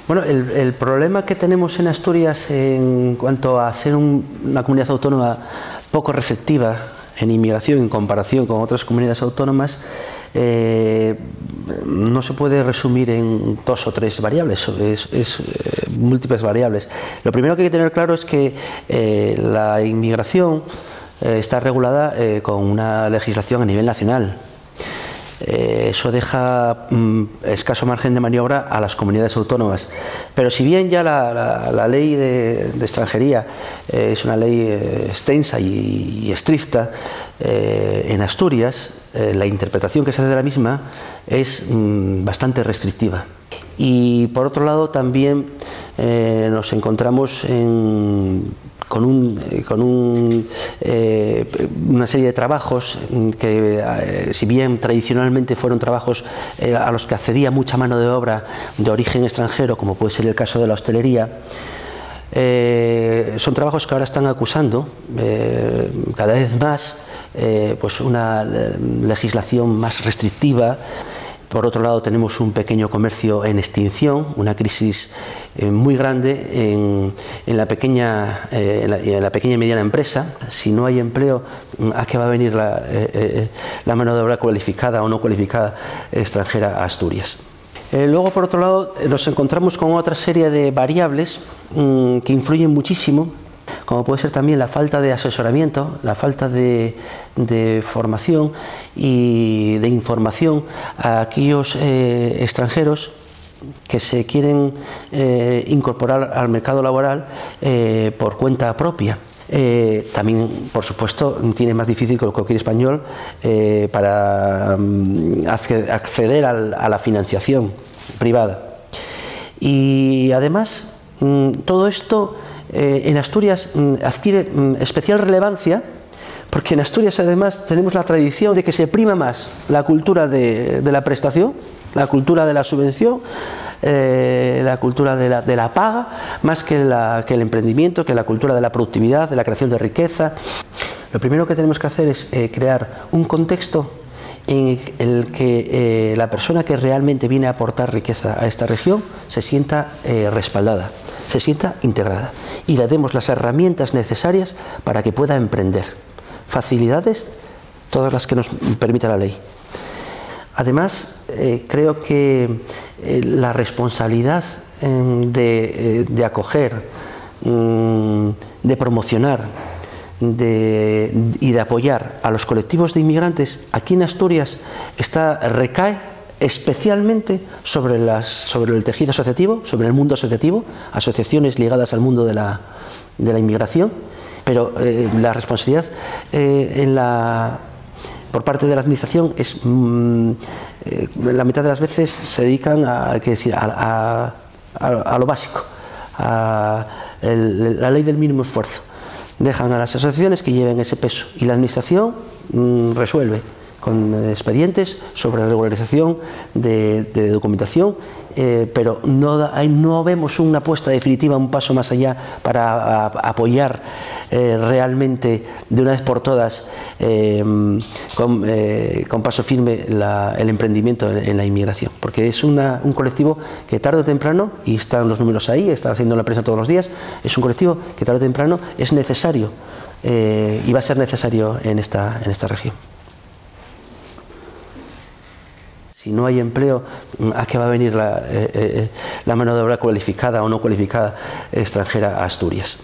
Bueno, el problema que tenemos en Asturias en cuanto a ser una comunidad autónoma poco receptiva en inmigración en comparación con otras comunidades autónomas no se puede resumir en 2 o 3 variables, es múltiples variables. Lo primero que hay que tener claro es que la inmigración está regulada con una legislación a nivel nacional. Eso deja escaso margen de maniobra a las comunidades autónomas. Pero si bien ya la ley de extranjería es una ley extensa y estricta, en Asturias la interpretación que se hace de la misma es bastante restrictiva. Y por otro lado también nos encontramos con una serie de trabajos que, si bien tradicionalmente fueron trabajos a los que accedía mucha mano de obra de origen extranjero, como puede ser el caso de la hostelería, son trabajos que ahora están acusando cada vez más pues una legislación más restrictiva. Por otro lado, tenemos un pequeño comercio en extinción, una crisis muy grande en la pequeña y mediana empresa. Si no hay empleo, ¿a qué va a venir la mano de obra cualificada o no cualificada extranjera a Asturias? Luego, por otro lado, nos encontramos con otra serie de variables que influyen muchísimo, como puede ser también la falta de asesoramiento, la falta de formación y de información a aquellos extranjeros que se quieren incorporar al mercado laboral por cuenta propia. También, por supuesto, tiene más difícil que cualquier español para acceder a la financiación privada. Y además, todo esto en Asturias adquiere especial relevancia porque en Asturias además tenemos la tradición de que se prima más la cultura de la prestación, la cultura de la subvención, la cultura de la paga, más que el emprendimiento, que la cultura de la productividad, de la creación de riqueza. Lo primero que tenemos que hacer es crear un contexto en el que la persona que realmente viene a aportar riqueza a esta región se sienta respaldada, se sienta integrada y le demos las herramientas necesarias para que pueda emprender. Facilidades, todas las que nos permita la ley. Además, creo que la responsabilidad de acoger, de promocionar y de apoyar a los colectivos de inmigrantes aquí en Asturias recae especialmente sobre el tejido asociativo, sobre el mundo asociativo, asociaciones ligadas al mundo de la inmigración, pero la responsabilidad por parte de la administración es la mitad de las veces se dedican a lo básico, a la ley del mínimo esfuerzo. Dejan a las asociaciones que lleven ese peso y la administración resuelve con expedientes sobre regularización de documentación, pero no vemos una apuesta definitiva, un paso más allá para apoyar realmente de una vez por todas con paso firme el emprendimiento en la inmigración, porque es un colectivo que tarde o temprano, y están los números ahí, está haciendo la prensa todos los días, es un colectivo que tarde o temprano es necesario y va a ser necesario en esta región. Si no hay empleo, ¿a qué va a venir la mano de obra cualificada o no cualificada extranjera a Asturias?